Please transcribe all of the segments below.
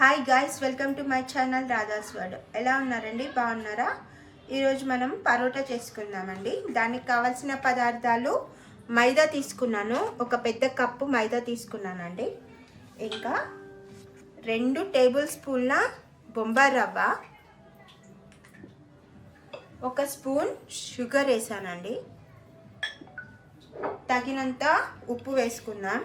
Hi guys, welcome to my channel Radha's world. ఎలా ఉన్నారండి? బాగున్నారా? ఈరోజు మనం పరోటా చేసుకుందామండి. దానికి కావాల్సిన పదార్థాలు మైదా తీసుకున్నాను, ఒక పెద్ద కప్పు మైదా తీసుకున్నానండి. ఇంకా 2 టేబుల్ స్పూన్ల బొంబాయి రవ్వ, 1 స్పూన్ షుగర్ వేసానండి. తగినంత ఉప్పు వేసుకుందాం.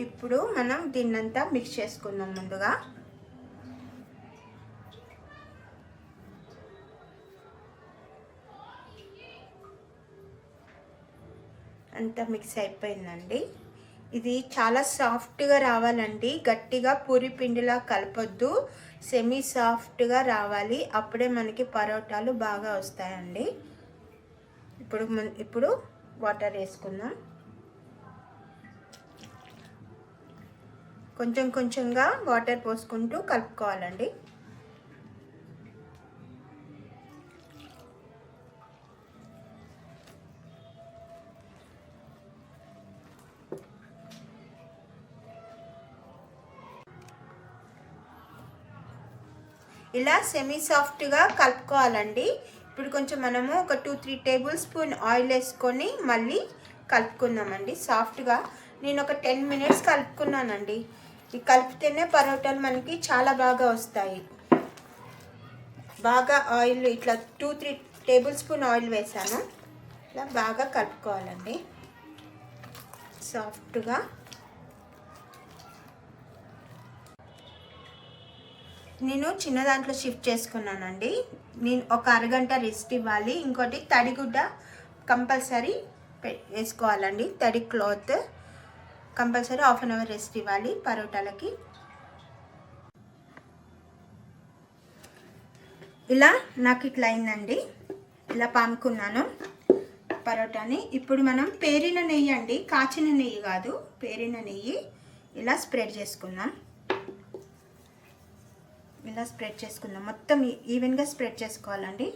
ఇప్పుడు మనం దీన్నంతా మిక్స్ చేసుకుందాం. ముందుగా అంతా మిక్స్ అయిపోయిందండి. ఇది చాలా సాఫ్ట్గా రావాలండి, గట్టిగా పూరి పిండిలా కలపొద్దు, సెమీ సాఫ్ట్గా రావాలి. అప్పుడే మనకి పరోటాలు బాగా వస్తాయండి. ఇప్పుడు వాటర్ వేసుకుందాం. కొంచెం కొంచెంగా వాటర్ పోసుకుంటూ కలుపుకోవాలండి. ఇలా సెమీ సాఫ్ట్గా కలుపుకోవాలండి. ఇప్పుడు కొంచెం మనము ఒక 2-3 టేబుల్ స్పూన్ ఆయిల్ వేసుకొని మళ్ళీ కలుపుకుందామండి సాఫ్ట్గా. నేను ఒక 10 మినిట్స్ కలుపుకున్నానండి. ఈ కలిపితేనే పరోటాలు మనకి చాలా బాగా వస్తాయి. బాగా ఆయిల్ ఇట్లా 2-3 టేబుల్ స్పూన్ ఆయిల్ వేసాను. ఇలా బాగా కలుపుకోవాలండి సాఫ్ట్గా. నేను చిన్న దాంట్లో షిఫ్ట్ చేసుకున్నానండి. నేను ఒక అరగంట రెస్ట్ ఇవ్వాలి. ఇంకోటి తడిగుడ్డ కంపల్సరీ వేసుకోవాలండి. తడి క్లాత్ కంపల్సరీ 1/2 అవర్ రెస్ట్ ఇవ్వాలి పరోటాలకి. ఇలా నాకు ఇట్లా అయిందండి. ఇలా పాముకున్నాను పరోటాని. ఇప్పుడు మనం పేరిన నెయ్యి అండి, కాచిన నెయ్యి కాదు, పేరిన నెయ్యి ఇలా స్ప్రెడ్ చేసుకుందాం. ఇలా స్ప్రెడ్ చేసుకుందాం, మొత్తం ఈవెన్గా స్ప్రెడ్ చేసుకోవాలండి.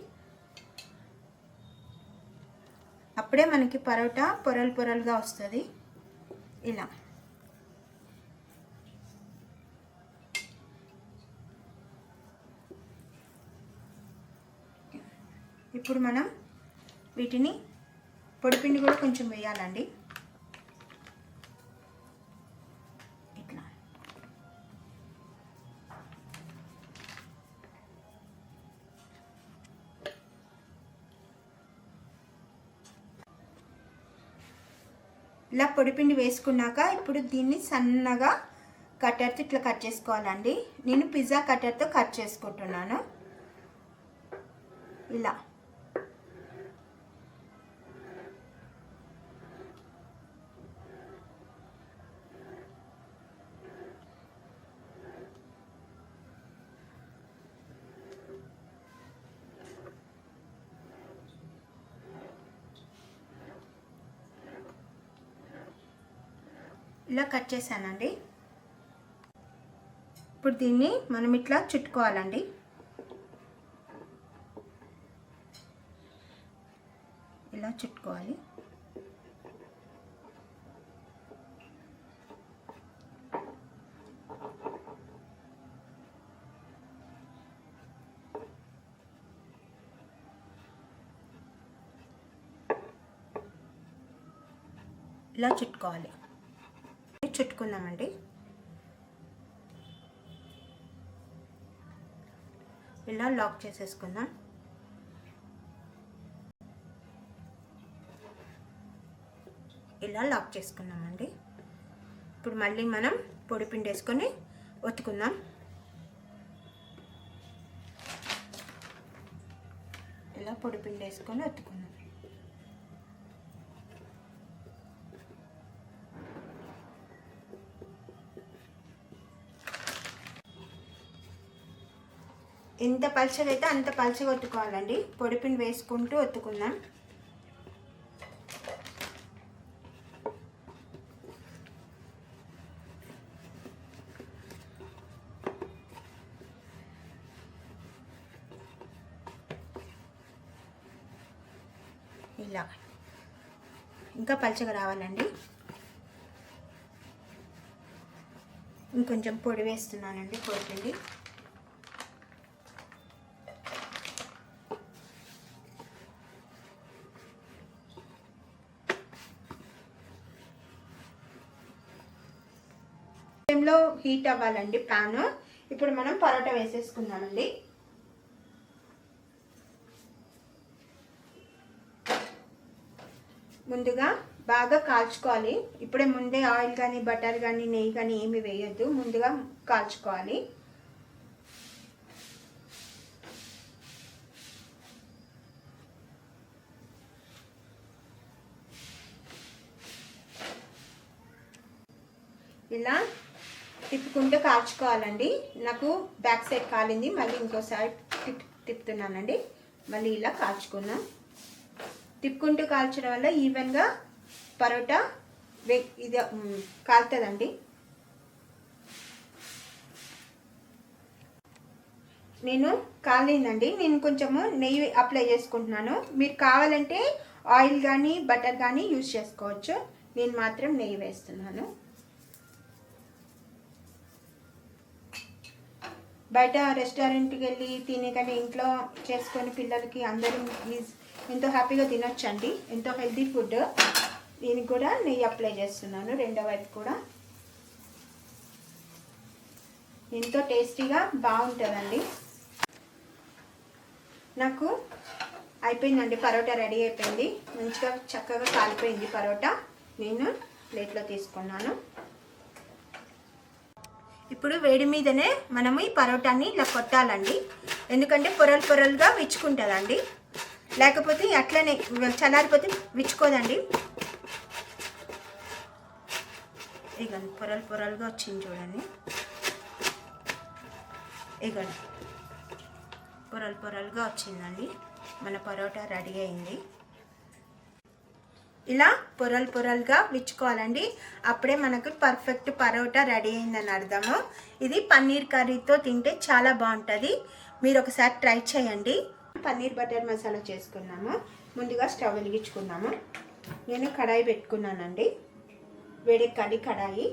అప్పుడే మనకి పరోటా పొరలు పొరలుగా వస్తుంది. ఇలా ఇప్పుడు మనం వీటిని పొడిపిండి కూడా కొంచెం వేయాలండి. ఇట్లా ఇలా పొడిపిండి వేసుకున్నాక ఇప్పుడు దీన్ని సన్నగా కట్టర్తో ఇట్లా కట్ చేసుకోవాలండి. నేను పిజ్జా కట్టర్తో కట్ చేసుకుంటున్నాను. ఇలా ఇలా కట్ చేశానండి. ఇప్పుడు దీన్ని మనం ఇట్లా చుట్టుకోవాలండి. ఇలా చుట్టుకోవాలి. ఇలా చుట్టుకోవాలి. చుట్టుకుందామండి. ఇలా లాక్ చేసేసుకుందాం. ఇలా లాక్ చేసుకున్నామండి. ఇప్పుడు మళ్ళీ మనం పొడిపిండి వేసుకొని ఒత్తుకుందాం. ఇలా పొడిపిండి వేసుకొని ఒత్తుకుందాం. ఎంత పలుచగా అయితే అంత పలుచగా ఒత్తుకోవాలండి. పొడిపిండి వేసుకుంటూ ఒత్తుకుందాం. ఇలా ఇంకా పలచగా రావాలండి. ఇంకొంచెం పొడి వేస్తున్నానండి, పొడిపిండి. ఫ్లేమ్లో హీట్ అవ్వాలండి ప్యాన్. ఇప్పుడు మనం పరోటా వేసేసుకుందామండి. ముందుగా బాగా కాల్చుకోవాలి. ఇప్పుడే ముందే ఆయిల్ కానీ బటర్ కానీ నెయ్యి కానీ ఏమి వేయొద్దు, ముందుగా కాల్చుకోవాలి. ఇలా తిప్పుకుంటూ కాల్చుకోవాలండి. నాకు బ్యాక్ సైడ్ కాలింది, మళ్ళీ ఇంకో సైడ్ తిప్పుతున్నానండి. మళ్ళీ ఇలా కాల్చుకున్నాం. తిప్పుకుంటూ కాల్చడం వల్ల ఈవెన్గా పరోటా ఇది కాలుతుందండి. నేను కాలిందండి, నేను కొంచెము నెయ్యి అప్లై చేసుకుంటున్నాను. మీరు కావాలంటే ఆయిల్ కానీ బటర్ కానీ యూజ్ చేసుకోవచ్చు. నేను మాత్రం నెయ్యి వేస్తున్నాను. బయట రెస్టారెంట్కి వెళ్ళి తినే కానీ ఇంట్లో చేసుకొని పిల్లలకి అందరూ ఎంతో హ్యాపీగా తినొచ్చండి. ఎంతో హెల్తీ ఫుడ్. దీనికి కూడా నెయ్యి అప్లై చేస్తున్నాను రెండో వైపు కూడా. ఎంతో టేస్టీగా బాగుంటుందండి. నాకు అయిపోయిందండి, పరోటా రెడీ అయిపోయింది. మంచిగా చక్కగా కాలిపోయింది పరోటా. నేను ప్లేట్లో తీసుకున్నాను. ఇప్పుడు వేడి మీదనే మనము ఈ పరోటాని ఇలా కొట్టాలండి, ఎందుకంటే పొరలు పొరలుగా విచ్చుకుంటుందండి. లేకపోతే అట్లనే చల్లారిపోతే విచ్చుకోదండి. ఇగండి పొరలు పొరలుగా వచ్చింది చూడండి. ఇగండి పొరలు పొరలుగా వచ్చిందండి. మన పరోటా రెడీ అయింది. ఇలా పొరలు పొరలుగా విచ్చుకోవాలండి. అప్పుడే మనకు పర్ఫెక్ట్ పరోటా రెడీ అయిందని అర్థము. ఇది పన్నీర్ కర్రీతో తింటే చాలా బాగుంటుంది. మీరు ఒకసారి ట్రై చేయండి. పన్నీర్ బటర్ మసాలా చేసుకున్నాము. ముందుగా స్టవ్ వెలిగించుకున్నాము. నేను కడాయి పెట్టుకున్నానండి. వేడెక్కాలి కడాయి.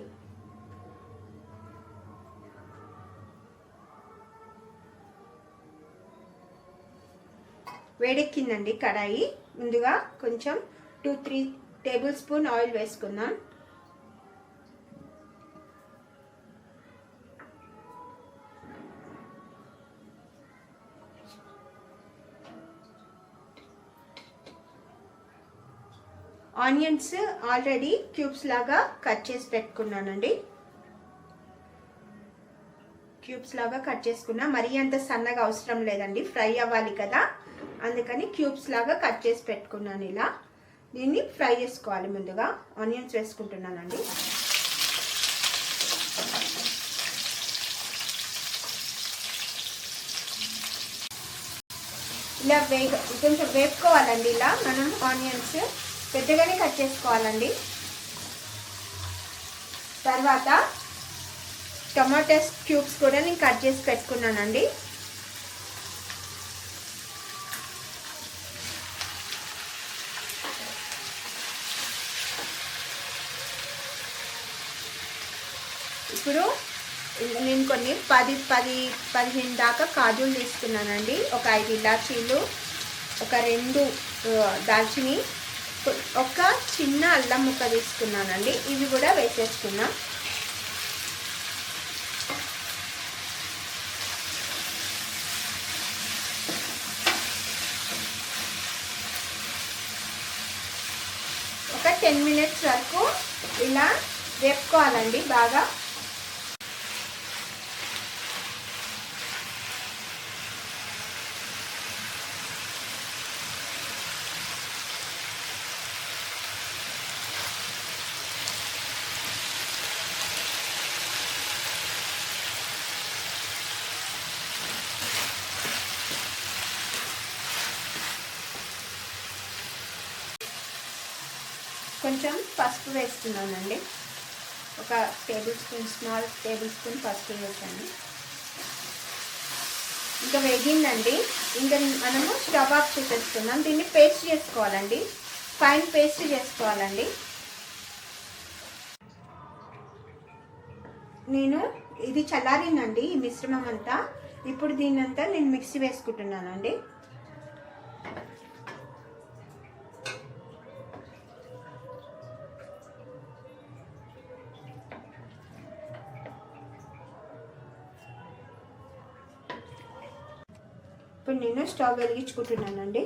వేడెక్కిందండి కడాయి. ముందుగా కొంచెం 2-3 టేబుల్ స్పూన్ ఆయిల్ వేసుకుందాం. ఆనియన్స్ ఆల్రెడీ క్యూబ్స్ లాగా కట్ చేసి పెట్టుకున్నానండి. క్యూబ్స్ లాగా కట్ చేసుకున్నా. మరీ అంత సన్నగా అవసరం లేదండి, ఫ్రై అవ్వాలి కదా, అందుకని క్యూబ్స్ లాగా కట్ చేసి పెట్టుకున్నాను. ఇలా దీన్ని ఫ్రై చేసుకోవాలి. ముందుగా ఆనియన్స్ వేసుకుంటున్నానండి. ఇలా కొంచెం వేపుకోవాలండి. ఇలా మనం ఆనియన్స్ పెద్దగానే కట్ చేసుకోవాలండి. తర్వాత టొమాటోస్ క్యూబ్స్ కూడా నేను కట్ చేసి పెట్టుకున్నానండి. ఇప్పుడు నేను కొన్ని 10-15 దాకా కాజులు తీసుకున్నానండి. ఒక 5 ఇలాచీలు, ఒక 2 దాల్చిని, ఒక చిన్న అల్లం ముక్క తీసుకున్నానండి. ఇవి కూడా వేసేసుకున్నాం. ఒక 10 మినిట్స్ వరకు ఇలా వేపుకోవాలండి బాగా. కొంచెం పసుపు వేస్తున్నానండి. ఒక స్మాల్ టేబుల్ స్పూన్ పసుపు వేసాను. ఇంకా వేగిందండి. ఇంకా మనము స్టవ్ ఆఫ్ చేసేస్తున్నాం. దీన్ని పేస్ట్ చేసుకోవాలండి. ఫైన్ పేస్ట్ చేసుకోవాలండి. నేను ఇది చల్లారిందండి ఈ మిశ్రమం అంతా. ఇప్పుడు దీన్నంతా నేను మిక్సీ వేసుకుంటున్నానండి. ఇప్పుడు నేను స్టవ్ వెలిగించుకుంటున్నానండి.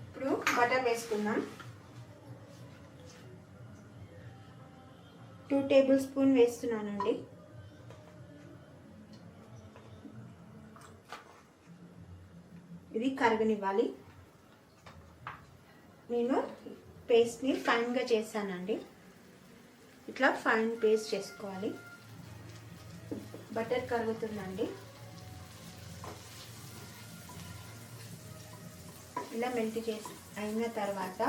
ఇప్పుడు బటర్ వేసుకుందాం. 2 టేబుల్ స్పూన్ వేస్తున్నానండి. ఇది కరగనివ్వాలి. నేను పేస్ట్ని ఫైన్గా చేశానండి. ఇట్లా ఫైన్ పేస్ట్ చేసుకోవాలి. బటర్ కరుగుతుందండి. ఇలా మెల్ట్ చేసి అయిన తర్వాత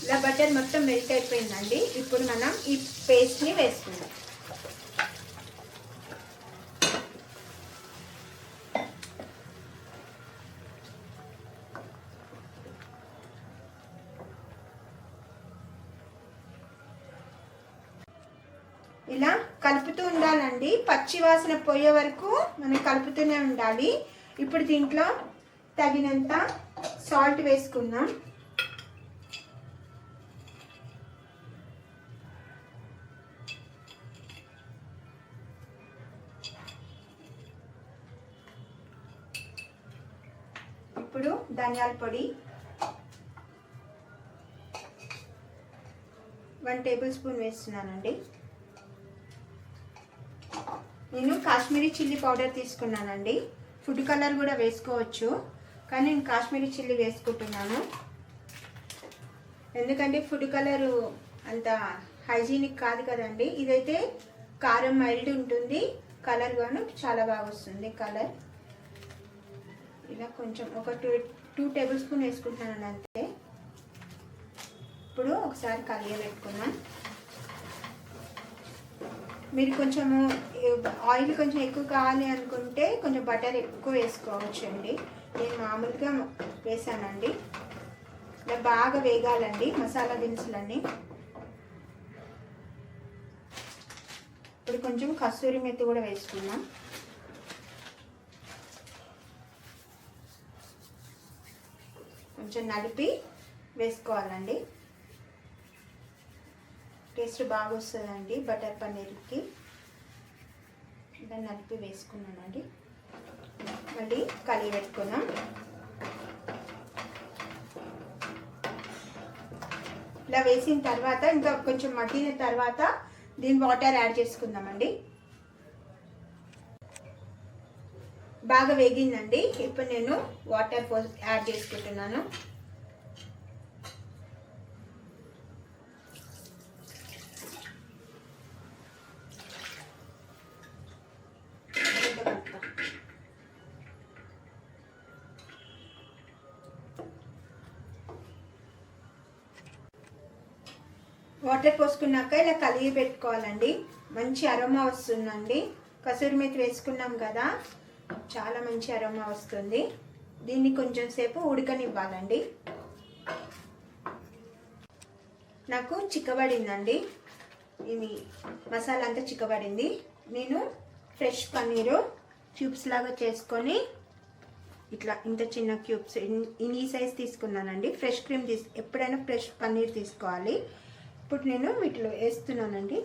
ఇలా బటర్ మొత్తం మెల్ట్ అయిపోయిందండి. ఇప్పుడు మనం ఈ పేస్ట్ని వేసుకుందాం. ఇలా కలుపుతూ ఉండాలండి. పచ్చి వాసన పోయే వరకు మనం కలుపుతూనే ఉండాలి. ఇప్పుడు దీంట్లో తగినంత సాల్ట్ వేసుకుందాం. ఇప్పుడు ధనియాల పొడి 1 టేబుల్ స్పూన్ వేస్తున్నానండి. నేను కాశ్మీరీ చిల్లీ పౌడర్ తీసుకున్నానండి. ఫుడ్ కలర్ కూడా వేసుకోవచ్చు, కానీ నేను కాశ్మీరీ చిల్లీ వేసుకుంటున్నాను. ఎందుకంటే ఫుడ్ కలరు అంత హైజీనిక్ కాదు కదండి. ఇదైతే కారం మైల్డ్ ఉంటుంది, కలర్ గాను చాలా బాగా వస్తుంది కలర్. ఇలా కొంచెం ఒక 2 టేబుల్ స్పూన్ వేసుకుంటున్నాను అంతే. ఇప్పుడు ఒకసారి కలియబెట్టుకున్నాం. మీరు కొంచెము ఆయిల్ కొంచెం ఎక్కువ కావాలి అనుకుంటే కొంచెం బటర్ ఎక్కువ వేసుకోవచ్చు అండి. నేను మామూలుగా వేసానండి. ఇలా బాగా వేగాలండి మసాలా దినుసులన్నీ. ఇప్పుడు కొంచెం కస్తూరి మెత్తి కూడా వేసుకున్నాం. కొంచెం నలిపి వేసుకోవాలండి. టేస్ట్ బాగా వస్తుందండి బటర్ పన్నీర్కి. ఇలా నలిపి వేసుకున్నానండి. మళ్ళీ కలిగి పెట్టుకున్నాం. ఇలా వేసిన తర్వాత ఇంకా కొంచెం మగ్గిన తర్వాత దీని వాటర్ యాడ్ చేసుకుందామండి. బాగా వేగిందండి. ఇప్పుడు నేను వాటర్ యాడ్ చేసుకుంటున్నాను. వాటర్ పోసుకున్నాక ఇలా కలిగి పెట్టుకోవాలండి. మంచి అరోమా వస్తుందండి. కసూరి మేతి వేసుకున్నాం కదా, చాలా మంచి అరోమా వస్తుంది. దీన్ని కొంచెం సేపు ఉడకనివ్వాలండి. నాకు చిక్కబడిందండి. ఇది మసాలా అంతా చిక్కబడింది. నేను ఫ్రెష్ పన్నీరు క్యూబ్స్ లాగా చేసుకొని ఇట్లా ఇంత చిన్న క్యూబ్స్ ఈ సైజ్ తీసుకున్నానండి. ఫ్రెష్ క్రీమ్ ఎప్పుడైనా ఫ్రెష్ పన్నీర్ తీసుకోవాలి. ఇప్పుడు నేను వీటిలో వేస్తున్నానండి.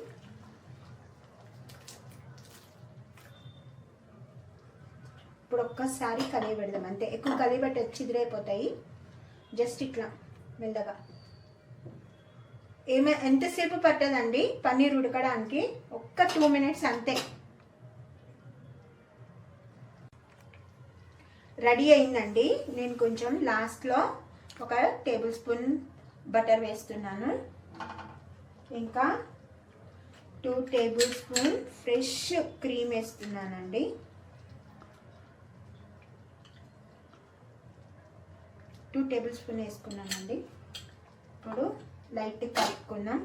ఇప్పుడు ఒక్కసారి కలిగి పెడదాం అంతే. ఎక్కువ కలిగి పెట్టి చిదిరైపోతాయి. జస్ట్ ఇట్లా మెల్లగా. ఎంతసేపు పట్టదండి పన్నీర్ ఉడకడానికి, ఒక్క 2 మినిట్స్ అంతే. రెడీ అయిందండి. నేను కొంచెం లాస్ట్లో ఒక టేబుల్ స్పూన్ బటర్ వేస్తున్నాను. ఇంకా 2 టేబుల్ స్పూన్ ఫ్రెష్ క్రీమ్ వేస్తున్నానండి. టూ టేబుల్ స్పూన్ వేసుకున్నానండి. ఇప్పుడు లైట్ కలుపుకుందాం.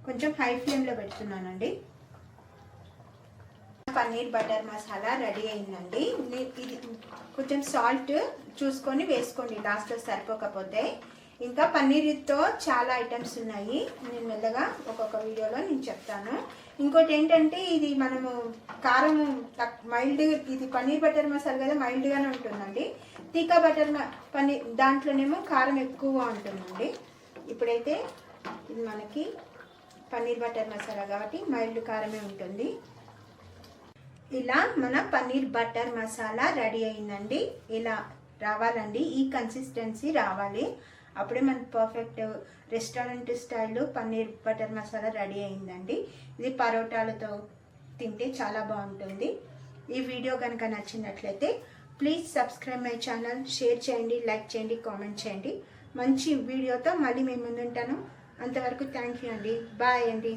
కొంచెం హై ఫ్లేమ్లో పెడుతున్నానండి. పన్నీర్ బటర్ మసాలా రెడీ అయిందండి. ఇది కొంచెం సాల్ట్ చూసుకొని వేసుకోండి లాస్ట్లో సరిపోకపోతే. ఇంకా పన్నీర్తో చాలా ఐటమ్స్ ఉన్నాయి, నేను మెల్లగా ఒక్కొక్క వీడియోలో నేను చెప్తాను. ఇంకోటి ఏంటంటే ఇది మనము కారం మైల్డ్, ఇది పన్నీర్ బటర్ మసాలా కదా మైల్డ్గానే ఉంటుందండి. తీకా బటర్ పన్నీర్ దాంట్లోనేమో కారం ఎక్కువగా ఉంటుందండి. ఇప్పుడైతే ఇది మనకి పన్నీర్ బటర్ మసాలా కాబట్టి మైల్డ్ కారమే ఉంటుంది. ఇలా మన పన్నీర్ బటర్ మసాలా రెడీ అయిందండి. ఇలా రావాలండి, ఈ కన్సిస్టెన్సీ రావాలి, అప్పుడే మనకు పర్ఫెక్ట్ రెస్టారెంట్ స్టైల్లో పన్నీర్ బటర్ మసాలా రెడీ అయిందండి. ఇది పరోటాలతో తింటే చాలా బాగుంటుంది. ఈ వీడియో కనుక నచ్చినట్లయితే please subscribe my channel, share చేయండి, లైక్ చేయండి, కామెంట్ చేయండి. మంచి వీడియోతో మళ్ళీ మేము ముందుంటాను. అంతవరకు థ్యాంక్ యూ అండి. బాయ్ అండి.